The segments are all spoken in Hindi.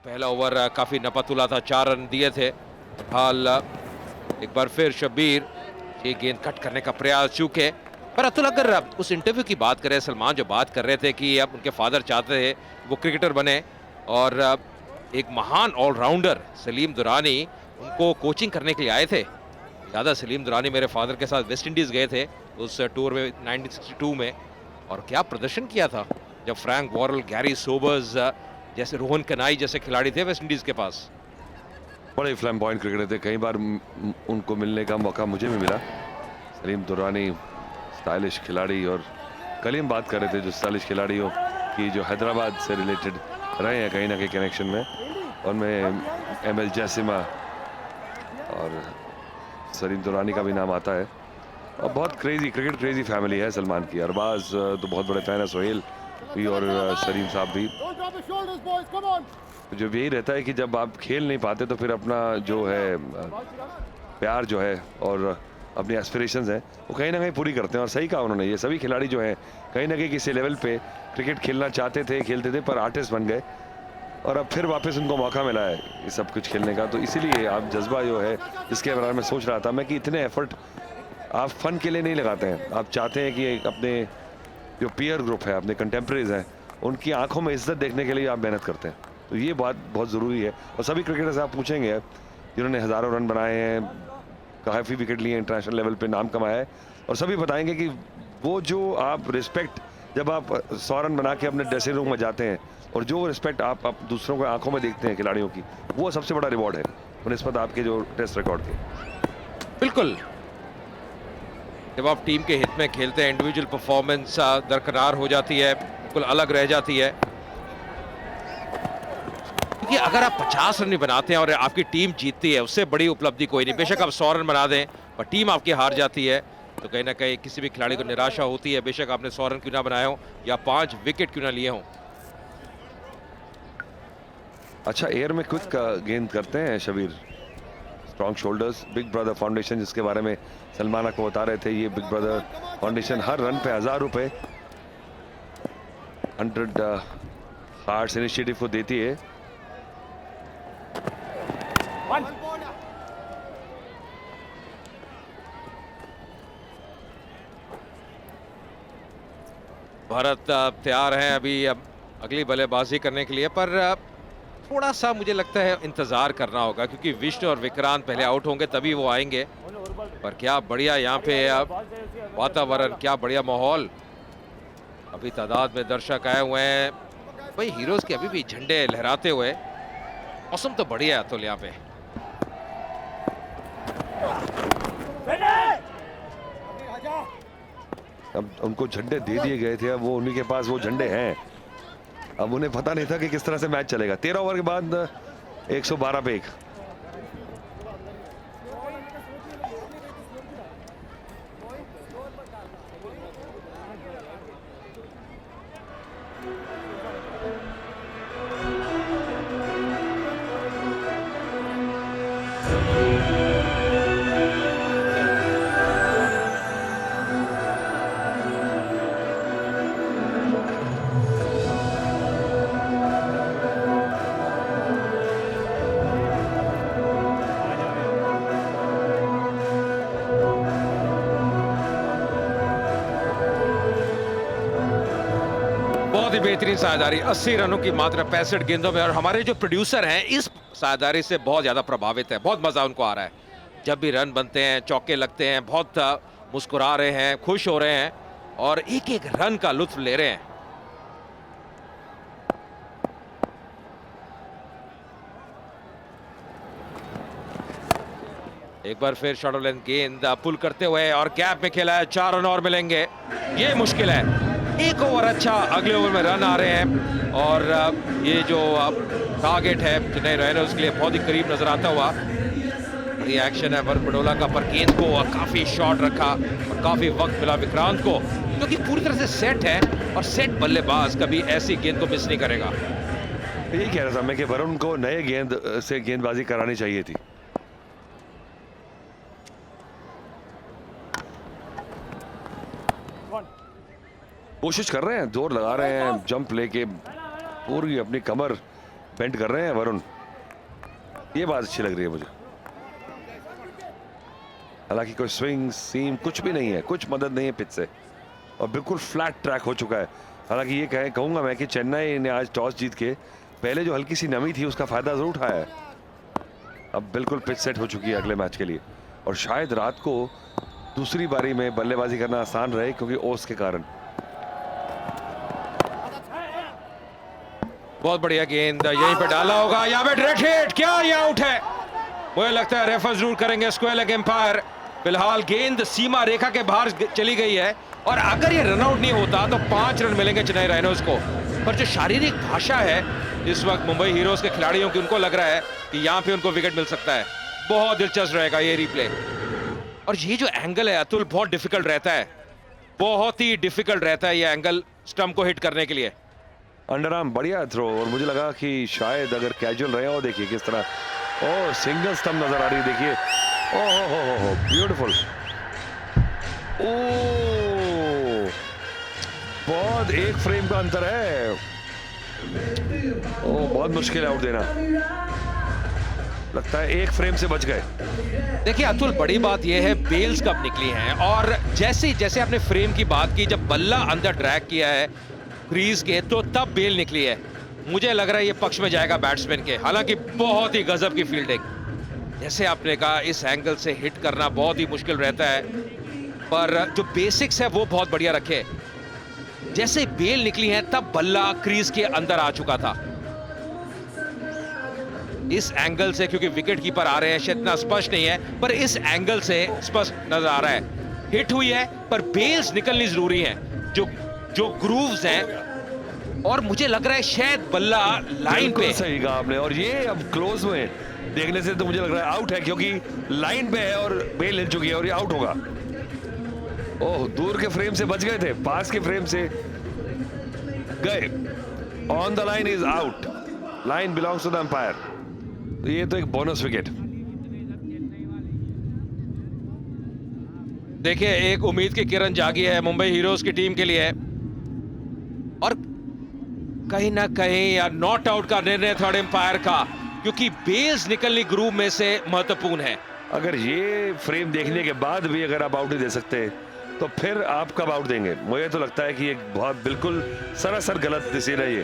पहला ओवर काफी नपतुला था, 4 रन दिए थे। हाल एक बार फिर शब्बीर ये गेंद कट करने का प्रयास चूके। पर अतुल, अगर उस इंटरव्यू की बात करें, सलमान जो बात कर रहे थे कि अब उनके फादर चाहते थे वो क्रिकेटर बने और एक महान ऑलराउंडर सलीम दुरानी उनको कोचिंग करने के लिए आए थे। याद है, सलीम दुरानी मेरे फादर के साथ वेस्ट इंडीज गए थे उस टूर में 1962 में, और क्या प्रदर्शन किया था जब फ्रैंक वॉरेल, गैरी सोबर्स जैसे, रोहन कनाई जैसे खिलाड़ी थे वेस्ट इंडीज के पास। बड़े फ्लैम्बॉयंट क्रिकेटर थे, कई बार उनको मिलने का मौका मुझे भी मिला। सलीम दुरानी स्टाइलिश खिलाड़ी, और कल ही हम बात कर रहे थे जो स्टाइलिश खिलाड़ियों की जो हैदराबाद से रिलेटेड रहे हैं कहीं ना कहीं कनेक्शन में, उनमें एमएल जैसिमा और सलीम दुरानी का भी नाम आता है। और बहुत क्रेजी क्रिकेट क्रेजी फैमिली है सलमान की। अरबाज तो बहुत बड़े फैन है, सोहेल भी और सलीम साहब भी। जो यही रहता है कि जब आप खेल नहीं पाते तो फिर अपना जो है प्यार जो है और अपनी एस्पिरेशंस हैं वो कहीं ना कहीं पूरी करते हैं। और सही कहा उन्होंने, ये सभी खिलाड़ी जो हैं कहीं ना कहीं किसी लेवल पे क्रिकेट खेलना चाहते थे, खेलते थे, पर आर्टिस्ट बन गए और अब फिर वापस उनको मौका मिला है ये सब कुछ खेलने का। तो इसीलिए आप जज्बा जो है, जिसके बारे में सोच रहा था मैं कि इतने एफर्ट आप फन के लिए नहीं लगाते हैं, आप चाहते हैं कि अपने जो पीयर ग्रुप है, अपने कंटेम्प्रेरीज हैं, उनकी आंखों में इज्जत देखने के लिए आप मेहनत करते हैं। तो ये बात बहुत ज़रूरी है। और सभी क्रिकेटर से आप पूछेंगे जिन्होंने हज़ारों रन बनाए हैं, काफ़ी विकेट लिए, इंटरनेशनल लेवल पे नाम कमाया है, और सभी बताएंगे कि वो जो आप रिस्पेक्ट, जब आप 100 रन बना के अपने ड्रेसिंग रूम में जाते हैं और जो रिस्पेक्ट आप दूसरों के आंखों में देखते हैं खिलाड़ियों की, वो सबसे बड़ा रिवॉर्ड है बनिस्बत आपके जो टेस्ट रिकॉर्ड के। बिल्कुल, जब आप टीम के हित में खेलते हैं, इंडिविजुअल परफॉर्मेंस दरकिनार हो जाती है, बिल्कुल अलग रह जाती है। क्योंकि अगर आप 50 रन नहीं बनाते हैं और आपकी टीम जीतती है, उससे बड़ी उपलब्धि कोई नहीं। बेशक आप 100 रन बना दें पर टीम आपकी हार जाती है तो कहीं ना कहीं किसी भी खिलाड़ी को निराशा होती है, बेशक आपने 100 रन क्यों ना बनाए हो या 5 विकेट क्यों ना लिए हों। अच्छा, एयर में क्विक गेंद करते हैं Shabir. Strong shoulders, big brother foundation जिसके बारे में सलमान को बता रहे थे, ये बिग ब्रदर फाउंडेशन हर रन पे 1000 रुपए 100 हार्ट्स इनिशिएटिव को देती है। भारत तैयार है अभी अब अगली बल्लेबाजी करने के लिए, पर थोड़ा सा मुझे लगता है इंतजार करना होगा क्योंकि विष्णु और विक्रांत पहले आउट होंगे तभी वो आएंगे। पर क्या बढ़िया यहाँ पे वातावरण, क्या बढ़िया माहौल, अभी तादाद में दर्शक आए हुए हैं भाई। हीरोज के अभी भी झंडे लहराते हुए, मौसम तो बढ़िया है अतुल यहाँ पे। अब उनको झंडे दे दिए गए थे, अब वो उन्हीं के पास वो झंडे हैं। अब उन्हें पता नहीं था कि किस तरह से मैच चलेगा। 13 ओवर के बाद 112 पे 1। बहुत ही बेहतरीन साझेदारी, 80 रनों की मात्र 65 गेंदों में, और हमारे जो प्रोड्यूसर हैं इस साझेदारी से बहुत ज्यादा प्रभावित है। बहुत मजा उनको आ रहा है जब भी रन बनते हैं, चौके लगते हैं, बहुत मुस्कुरा रहे हैं, खुश हो रहे हैं और एक एक रन का लुत्फ ले रहे हैं। एक बार फिर शॉर्ट लेंथ गेंद पुल करते हुए और गैप में खेला है, 4 रन और मिलेंगे। ये मुश्किल है, एक ओवर अच्छा, अगले ओवर में रन आ रहे हैं और ये जो टारगेट है चेन्नई राइनोज के लिए बहुत ही करीब नजर आता हुआ। ये एक्शन है वरुण बडोला का, पर गेंद को काफी शॉर्ट रखा और काफी वक्त मिला विक्रांत को, जो कि पूरी तरह से सेट है और सेट बल्लेबाज कभी ऐसी गेंद को मिस नहीं करेगा। यही कह रहा था मैं कि वरुण को नए गेंद से गेंदबाजी करानी चाहिए थी। कोशिश कर रहे हैं, जोर लगा रहे हैं, जंप लेके पूरी अपनी कमर पेंट कर रहे हैं वरुण, ये बात अच्छी लग रही है मुझे। हालांकि कोई स्विंग सीम कुछ भी नहीं है, कुछ मदद नहीं है पिच से, और बिल्कुल फ्लैट ट्रैक हो चुका है। हालांकि ये कहूंगा मैं कि चेन्नई ने आज टॉस जीत के पहले जो हल्की सी नमी थी उसका फायदा जरूर उठाया है। अब बिल्कुल पिच सेट हो चुकी है अगले मैच के लिए, और शायद रात को दूसरी बारी में बल्लेबाजी करना आसान रहे क्योंकि ओस के कारण। बहुत बढ़िया गेंद यहीं पे डाला होगा, यहाँ पे डायरेक्ट हिट, क्या ये आउट है? मुझे लगता है रेफर जरूर करेंगे स्क्वायर लेग एम्पायर। फिलहाल गेंद सीमा रेखा के बाहर चली गई है, और अगर ये रनआउट नहीं होता तो 5 रन मिलेंगे चेन्नई राइनोज को। पर जो शारीरिक भाषा है इस वक्त मुंबई हीरोज के खिलाड़ियों की, उनको लग रहा है कि यहाँ पे उनको विकेट मिल सकता है। बहुत दिलचस्प रहेगा ये रिप्ले, और ये जो एंगल है अतुल बहुत डिफिकल्ट रहता है, बहुत ही डिफिकल्ट रहता है ये एंगल स्टंप को हिट करने के लिए। अंडरआर्म बढ़िया थ्रो, और मुझे लगा कि शायद अगर कैजुअल रहे हो, देखिए किस तरह ओ सिंगल स्टंप नजर आ रही है, देखिए ओ हो ब्यूटीफुल। ओ बहुत एक फ्रेम का अंतर है, ओ बहुत मुश्किल है आउट देना, लगता है एक फ्रेम से बच गए। देखिए अतुल, बड़ी बात यह है बेल्स कब निकली हैं, और जैसे जैसे आपने फ्रेम की बात की, जब बल्ला अंदर ड्रैग किया है क्रीज के तो तब बेल निकली है। मुझे लग रहा है ये पक्ष में जाएगा बैट्समैन के। हालांकि बहुत ही गजब की फील्डिंग, जैसे आपने कहा इस एंगल से हिट करना बहुत ही मुश्किल रहता है, पर जो बेसिक्स है वो बहुत बढ़िया रखे। जैसे बेल निकली है तब बल्ला क्रीज के अंदर आ चुका था। इस एंगल से, क्योंकि विकेट कीपर आ रहे हैं, शायद इतना स्पष्ट नहीं है, पर इस एंगल से स्पष्ट नजर आ रहा है हिट हुई है, पर बेल्स निकलनी जरूरी है, जो ग्रूव्स हैं, और मुझे लग रहा है शायद बल्ला लाइन पे। सही कहा आपने, और ये अब क्लोज में देखने से तो मुझे लग रहा है आउट है, क्योंकि लाइन पे है और बेल हिल चुकी है और ये आउट होगा। ओह, दूर के फ्रेम से बच गए थे, पास के फ्रेम से गए। On the line is out, line belongs to the umpire. ये तो एक बोनस विकेट। देखिए एक उम्मीद की किरण जागी है मुंबई हीरोज की टीम के लिए, और कहीं ना कहीं या नॉट आउट का निर्णय थर्ड एम्पायर का, क्योंकि बेल्स निकलनी ग्रुप में से महत्वपूर्ण है। अगर ये फ्रेम देखने के बाद भी अगर आप आउट नहीं दे सकते तो फिर आप कब आउट देंगे? मुझे तो लगता है कि एक बहुत बिल्कुल सरासर गलत डिसीजन है ये,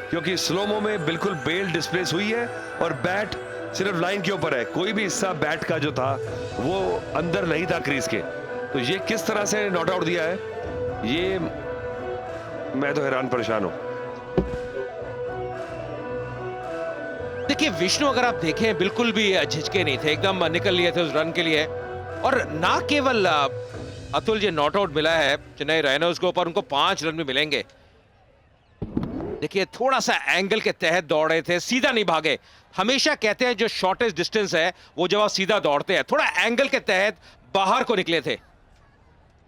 क्योंकि स्लोमो में बिल्कुल बेल डिस्प्लेस हुई है और बैट सिर्फ लाइन के ऊपर है, कोई भी हिस्सा बैट का जो था वो अंदर नहीं था क्रीज के। तो ये किस तरह से नॉट आउट दिया है, ये मैं तो हैरान परेशान हूं। देखिए विष्णु, अगर आप देखें बिल्कुल भी झिझके नहीं थे, एकदम निकल लिए थे उस रन के लिए, और ना केवल अतुल जी नॉट आउट मिला है चेन्नई राइनोज को, पर उनको 5 रन भी मिलेंगे। देखिए थोड़ा सा एंगल के तहत दौड़ रहे थे, सीधा नहीं भागे। हमेशा कहते हैं जो शॉर्टेस्ट डिस्टेंस है वो जब आप सीधा दौड़ते हैं, थोड़ा एंगल के तहत बाहर को निकले थे।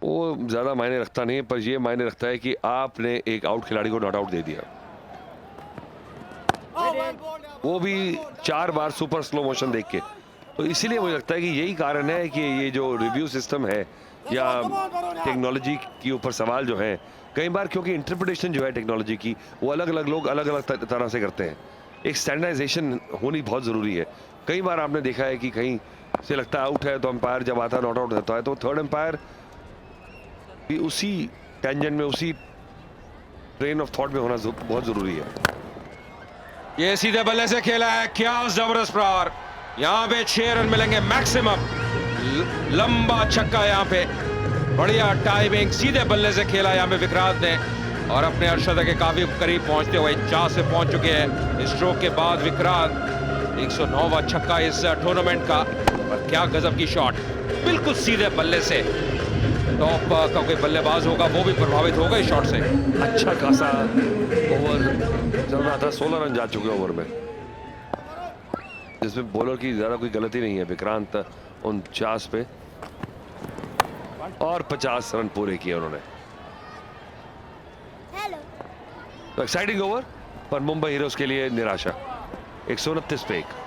वो ज्यादा मायने रखता नहीं, पर ये मायने रखता है कि आपने एक आउट खिलाड़ी को नॉट आउट दे दिया, वो भी 4 बार सुपर स्लो मोशन देख के। तो इसीलिए मुझे लगता है कि यही कारण है कि ये जो रिव्यू सिस्टम है या टेक्नोलॉजी के ऊपर सवाल जो है, कई बार क्योंकि इंटरप्रिटेशन जो है टेक्नोलॉजी की वो अलग अलग लोग अलग अलग तरह से करते हैं, एक स्टैंडर्डाइजेशन होनी बहुत ज़रूरी है। कई बार आपने देखा है कि कहीं से लगता है आउट है तो अंपायर जब आता है नॉट आउट होता है तो थर्ड अंपायर भी उसी टेंजेंट में, उसी ट्रेन ऑफ थॉट में होना बहुत ज़रूरी है। ये सीधे बल्ले से खेला है, क्या जबरदस्त प्रहार, यहाँ पे 6 रन मिलेंगे मैक्सिमम। लंबा छक्का यहाँ पे, बढ़िया टाइमिंग, सीधे बल्ले से खेला यहाँ पे विक्रांत ने, और अपने अर्शद के काफी करीब पहुंचते हुए 4 से पहुंच चुके हैं इस स्ट्रोक के बाद विक्रांत। 109वां छक्का इस टूर्नामेंट का, पर क्या गजब की शॉट, बिल्कुल सीधे बल्ले से। टॉप का कोई बल्लेबाज होगा वो भी प्रभावित होगा इस शॉट से। अच्छा खासा ओवर चल रहा था, 16 रन जा चुके ओवर में, जिसमें बॉलर की ज्यादा कोई गलती नहीं है। विक्रांत 49 पे और 50 रन पूरे किए उन्होंने। तो एक्साइटिंग ओवर, पर मुंबई हीरोज के लिए निराशा। 129 पे 1।